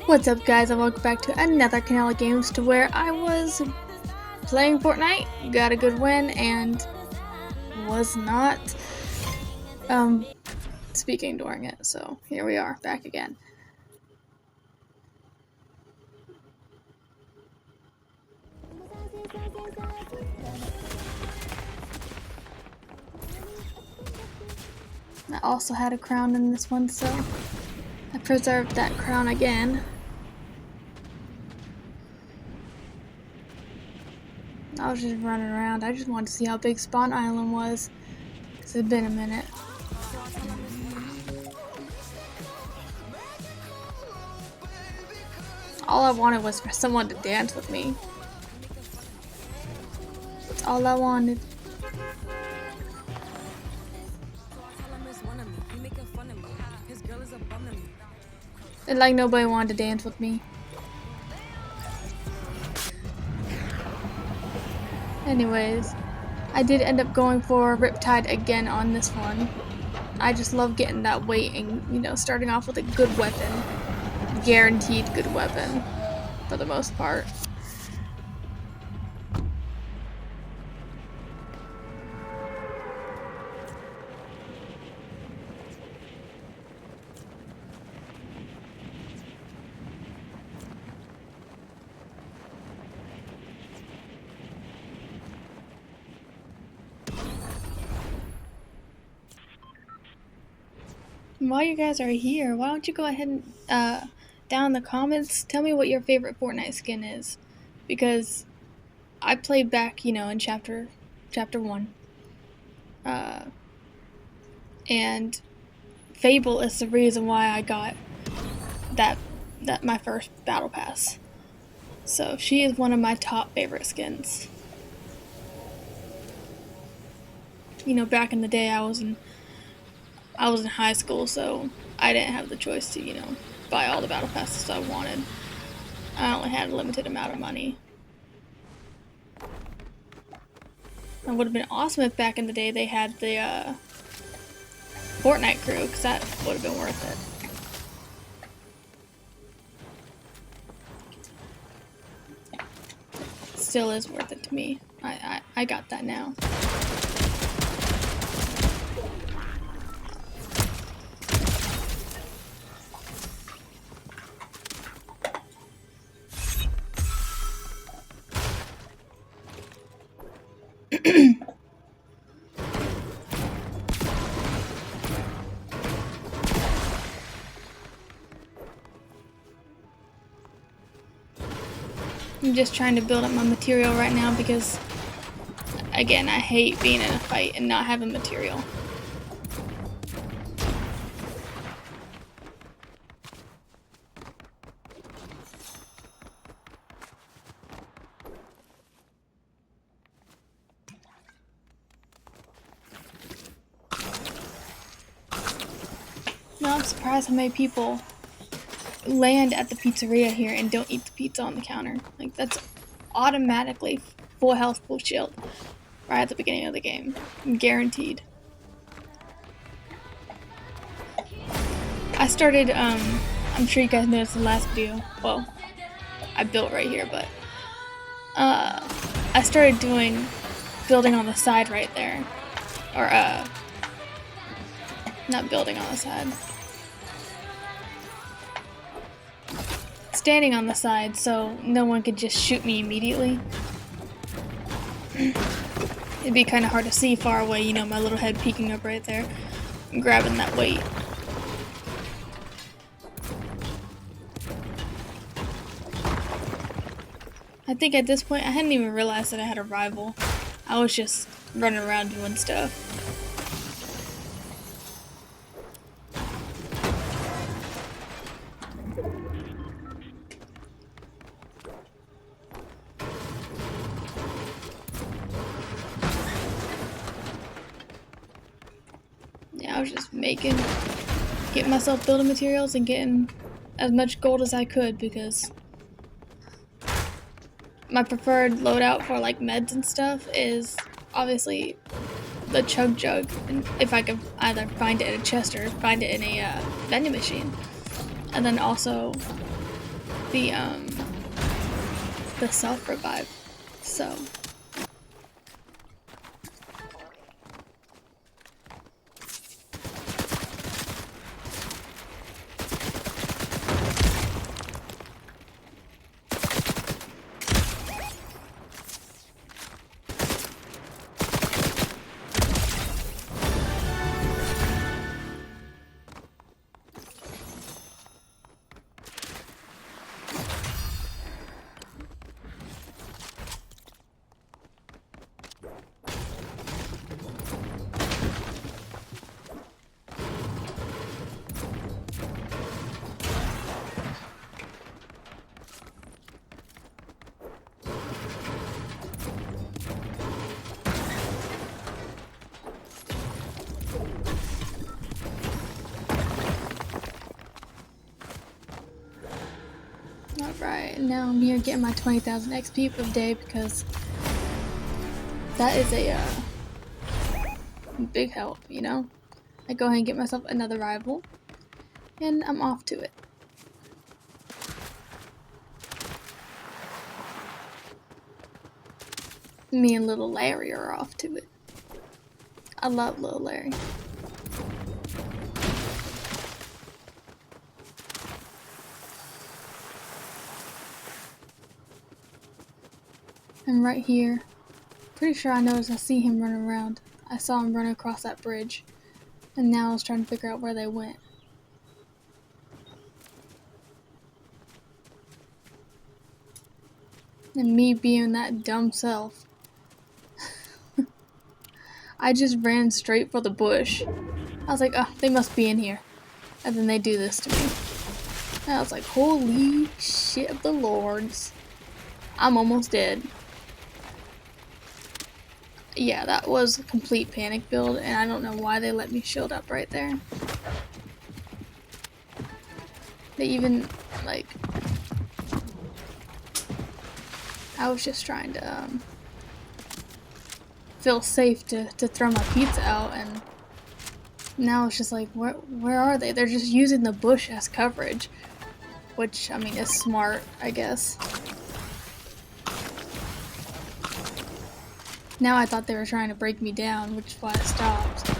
What's up, guys, and welcome back to another Conela Games, to where I was playing Fortnite, got a good win, and was not speaking during it, so here we are, back again. I also had a crown in this one, so I preserved that crown again. I was just running around. I just wanted to see how big Spawn Island was, because it had been a minute. All I wanted was for someone to dance with me. That's all I wanted. And like nobody wanted to dance with me. Anyways, I did end up going for Riptide again on this one. I just love getting that weight and, starting off with a good weapon. Guaranteed good weapon, for the most part. While you guys are here, why don't you go ahead and down in the comments, tell me what your favorite Fortnite skin is, because I played back, in chapter 1, and Fable is the reason why I got that my first battle pass. So she is one of my top favorite skins. Back in the day, I was in high school, so I didn't have the choice to, buy all the battle passes I wanted. I only had a limited amount of money. It would have been awesome if back in the day they had the Fortnite crew, because that would have been worth it. Still is worth it to me. I got that now. I'm just trying to build up my material right now because, again, I hate being in a fight and not having material. No, I'm surprised how many people land at the pizzeria here and don't eat the pizza on the counter. Like, that's automatically full health, full shield right at the beginning of the game. Guaranteed. I started, I'm sure you guys noticed the last video. Well, I built right here, but I started building on the side right there. Or, not building on the side. Standing on the side so no one could just shoot me immediately. It'd be kind of hard to see far away, my little head peeking up right there and grabbing that weight. I think at this point I hadn't even realized that I had a rival. I was just running around doing stuff. I was just getting myself building materials and getting as much gold as I could, because my preferred loadout for like meds and stuff is obviously the chug jug, and if I can either find it in a chest or find it in a vending machine. And then also the self-revive. So alright, now I'm here getting my 20,000 XP per day because that is a big help, you know? I go ahead and get myself another rival, and I'm off to it. Me and little Larry are off to it. I love little Larry. I'm right here. Pretty sure I noticed I see him running around. I saw him run across that bridge, and now I was trying to figure out where they went. And me being that dumb self, I just ran straight for the bush. I was like, oh, they must be in here. And then they do this to me. And I was like, holy shit of the lords. I'm almost dead. Yeah, that was a complete panic build, and I don't know why they let me shield up right there. They even, like, I was just trying to feel safe to throw my pizza out, and now it's just like, where are they? They're just using the bush as coverage, which, I mean, is smart, I guess. Now I thought they were trying to break me down, which is why I stopped.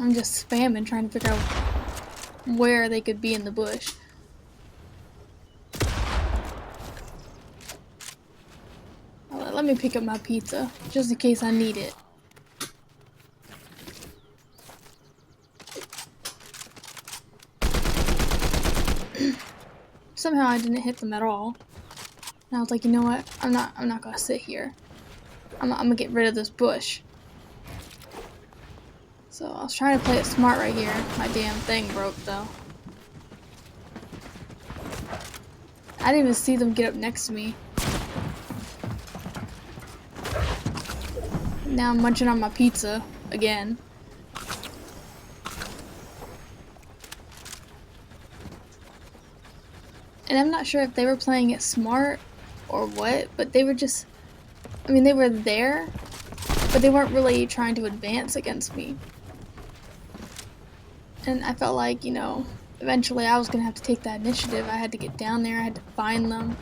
I'm just spamming, trying to figure out where they could be in the bush. Let me pick up my pizza, just in case I need it. Somehow I didn't hit them at all. And I was like, you know what? I'm not gonna sit here. I'm gonna get rid of this bush. So I was trying to play it smart right here. My damn thing broke though. I didn't even see them get up next to me. Now I'm munching on my pizza again. And I'm not sure if they were playing it smart or what, but they were just, I mean, they were there, but they weren't really trying to advance against me. And I felt like, you know, eventually I was going to have to take that initiative. I had to get down there, I had to find them.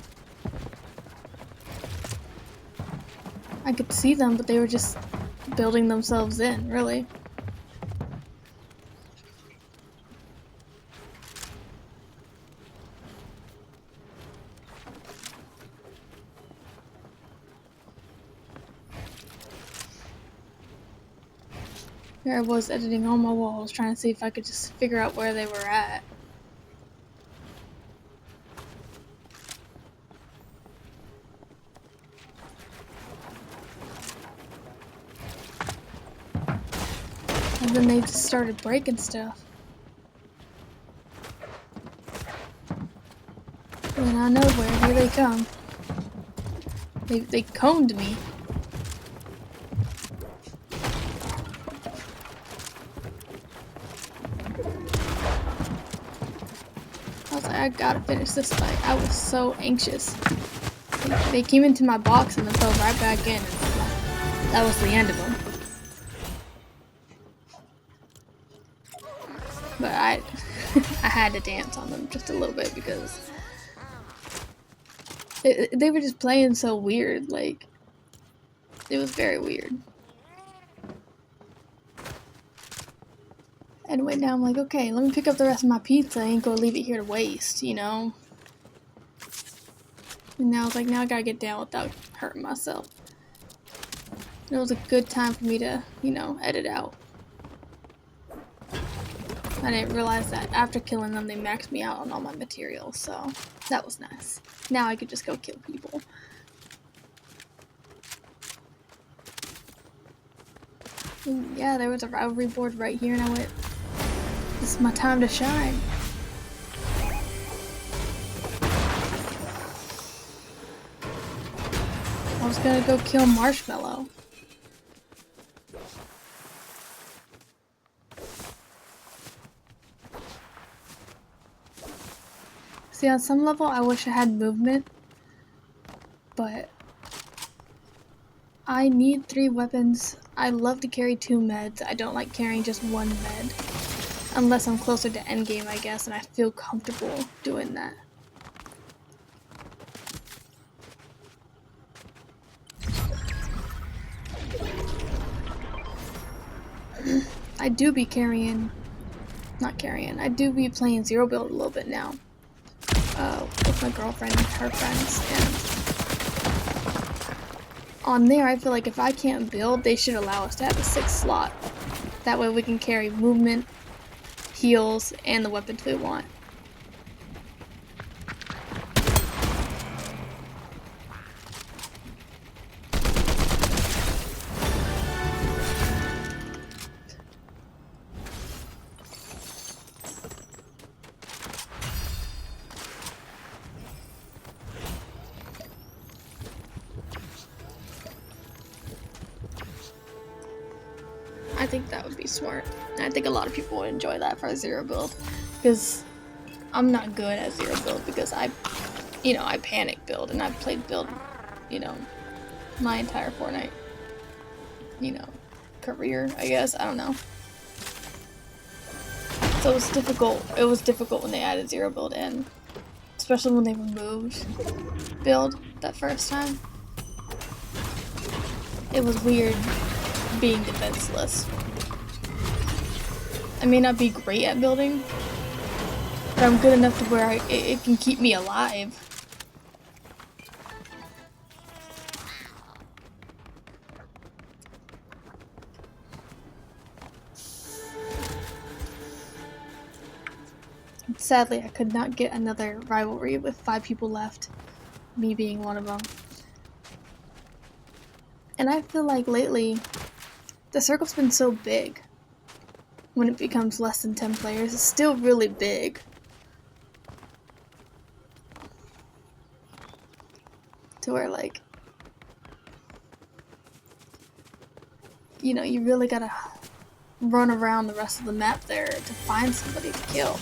I could see them, but they were just building themselves in, really. Here I was editing all my walls, trying to see if I could just figure out where they were at. And then they just started breaking stuff. And out of nowhere, here they come. They coned me. I was like, I gotta finish this fight. I was so anxious. They came into my box and then fell right back in. And that was the end of them. But I had to dance on them just a little bit because they were just playing so weird. Like, it was very weird. Anyway, now I'm like, okay, let me pick up the rest of my pizza. I ain't gonna leave it here to waste, you know? And now it's like, now I gotta get down without hurting myself. It was a good time for me to, you know, edit out. I didn't realize that after killing them, they maxed me out on all my materials, so that was nice. Now I could just go kill people. And yeah, there was a rivalry board right here, and I went, this is my time to shine. I was gonna go kill Marshmallow. See, on some level, I wish I had movement, but I need 3 weapons. I love to carry 2 meds. I don't like carrying just 1 med. Unless I'm closer to endgame, I guess, and I feel comfortable doing that. I do be I do be playing zero build a little bit now. With my girlfriend and her friends, and on there I feel like if I can't build, they should allow us to have a 6th slot. That way we can carry movement, heals, and the weapons we want. I think that would be smart. I think a lot of people would enjoy that for a zero build, because I'm not good at zero build because I panic build, and I've played build, my entire Fortnite, career, I guess. I don't know. So it was difficult when they added zero build in, especially when they removed build that first time. It was weird being defenseless. I may not be great at building, but I'm good enough to where it can keep me alive. Sadly, I could not get another rivalry with 5 people left, me being one of them. And I feel like lately, the circle's been so big. When it becomes less than 10 players, it's still really big. To where, like, you really gotta run around the rest of the map there to find somebody to kill.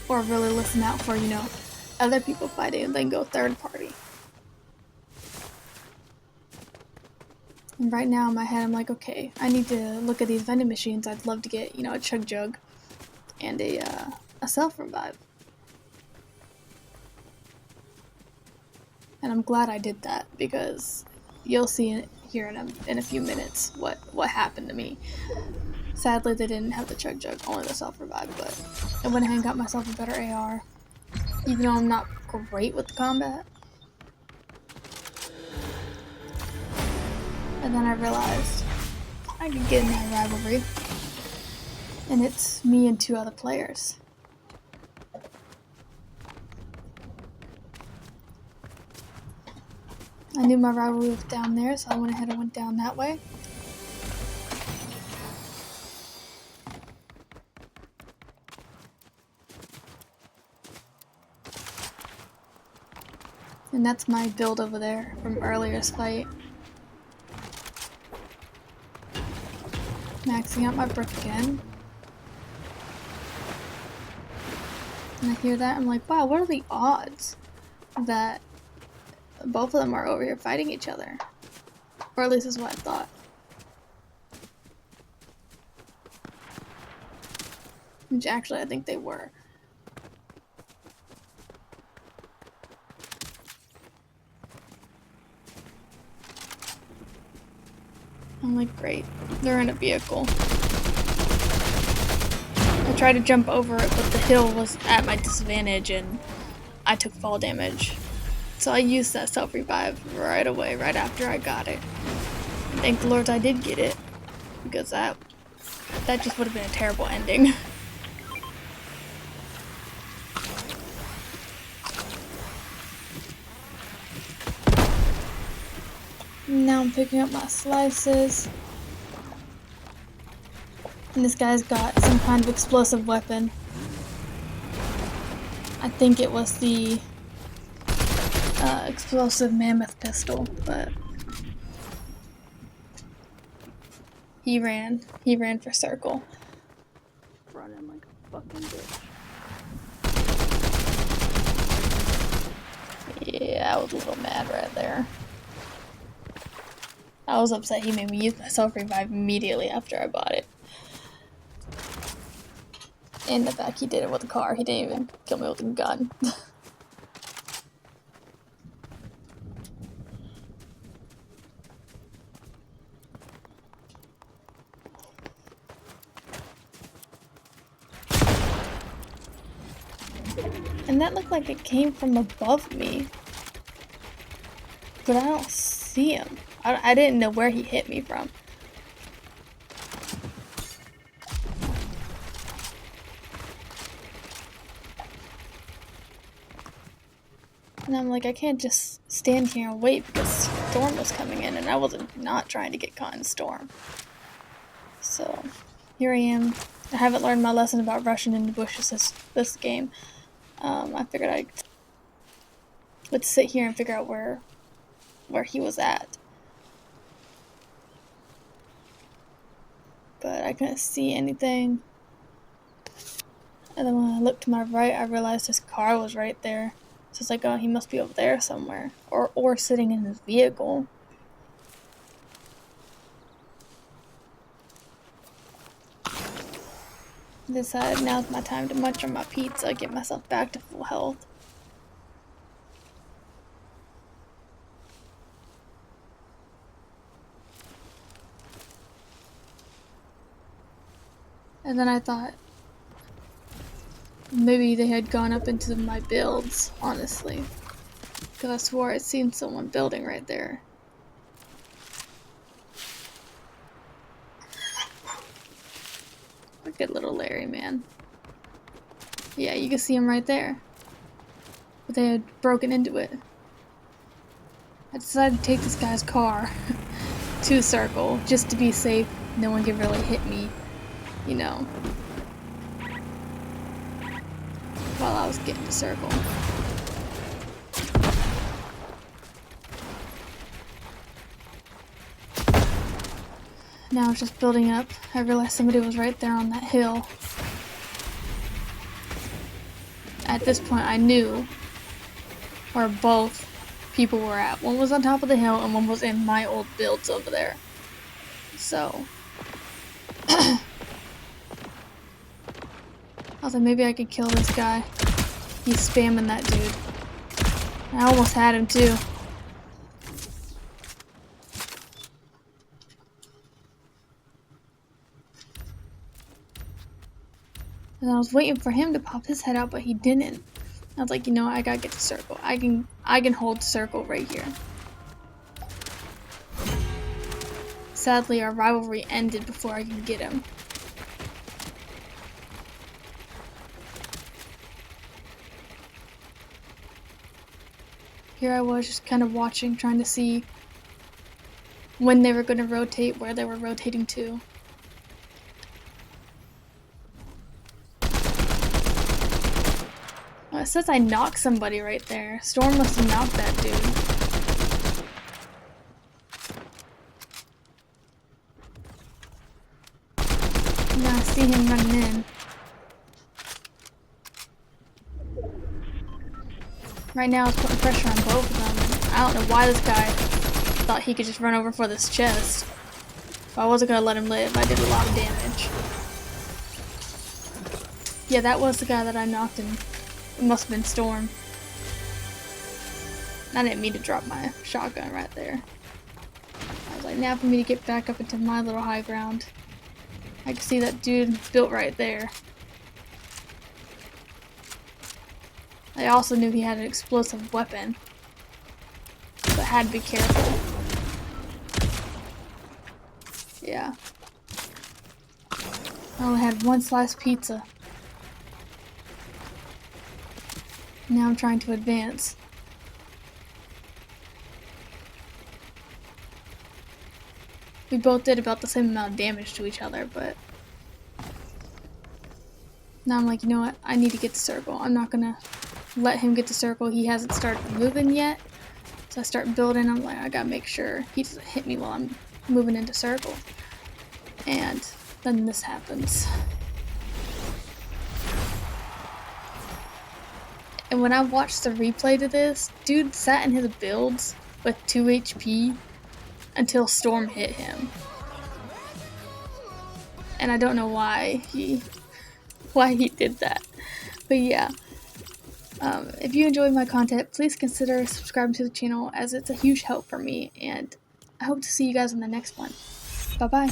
Or really listen out for, other people fighting and then go third party. And right now in my head, I'm like, okay, I need to look at these vending machines. I'd love to get, a chug jug and a self-revive. And I'm glad I did that, because you'll see it here in a few minutes what happened to me. Sadly, they didn't have the chug jug, only the self-revive, but I went ahead and got myself a better AR, even though I'm not great with the combat. And then I realized I could get in that rivalry, and it's me and 2 other players. I knew my rivalry was down there, so I went ahead and went down that way. And that's my build over there from earlier's fight. Maxing out my brick again. And I hear that, I'm like, wow, what are the odds that both of them are over here fighting each other? Or at least is what I thought. Which actually I think they were. I'm like, great. They're in a vehicle. I tried to jump over it, but the hill was at my disadvantage and I took fall damage. So I used that self-revive right away, right after I got it. And thank the Lord I did get it, because that just would have been a terrible ending. Now I'm picking up my slices. And this guy's got some kind of explosive weapon. I think it was the explosive mammoth pistol, but he ran for circle. Running like a fucking bitch. Yeah, I was a little mad right there. I was upset he made me use my self-revive immediately after I bought it. And the fact he did it with a car, he didn't even kill me with a gun. And that looked like it came from above me. But I don't see him. I didn't know where he hit me from. And I'm like, I can't just stand here and wait because storm was coming in and I wasn't not trying to get caught in storm. So here I am. I haven't learned my lesson about rushing into bushes this game. I figured I would sit here and figure out where he was at. But I couldn't see anything. And then when I looked to my right, I realized his car was right there. So it's like, oh, he must be over there somewhere. Or sitting in his vehicle. Decided now's my time to munch on my pizza, get myself back to full health. And then I thought, maybe they had gone up into my builds, honestly. Because I swore I'd seen someone building right there. Look at little Larry, man. Yeah, you can see him right there. But they had broken into it. I decided to take this guy's car to circle, just to be safe. No one could really hit me, you know, while I was getting to circle. Now it's just building up. I realized somebody was right there on that hill. At this point, I knew where both people were at. One was on top of the hill, and one was in my old builds over there. So I was like, maybe I could kill this guy. He's spamming that dude. I almost had him too. And I was waiting for him to pop his head out, but he didn't. I was like, you know what, I gotta get to circle. I can hold circle right here. Sadly, our rivalry ended before I could get him. Here I was just kind of watching, trying to see when they were going to rotate, where they were rotating to. Well, it says I knocked somebody right there. Storm must have knocked that dude. Now I see him running in. Right now it's putting pressure on both of them. I don't know why this guy thought he could just run over for this chest. But I wasn't gonna let him live. I did a lot of damage. Yeah, that was the guy that I knocked, and it must have been Storm. I didn't mean to drop my shotgun right there. I was like, now for me to get back up into my little high ground. I can see that dude built right there. I also knew he had an explosive weapon, but had to be careful. Yeah. I only had one sliced pizza. Now I'm trying to advance. We both did about the same amount of damage to each other, but now I'm like, you know what? I need to get to circle. I'm not gonna let him get to circle. He hasn't started moving yet. So I start building. I'm like, I gotta make sure he doesn't hit me while I'm moving into circle. And then this happens. And when I watched the replay to this, dude sat in his builds with 2 HP until Storm hit him. And I don't know why he did that. But yeah. If you enjoyed my content, please consider subscribing to the channel, as it's a huge help for me, and I hope to see you guys in the next one. Bye-bye.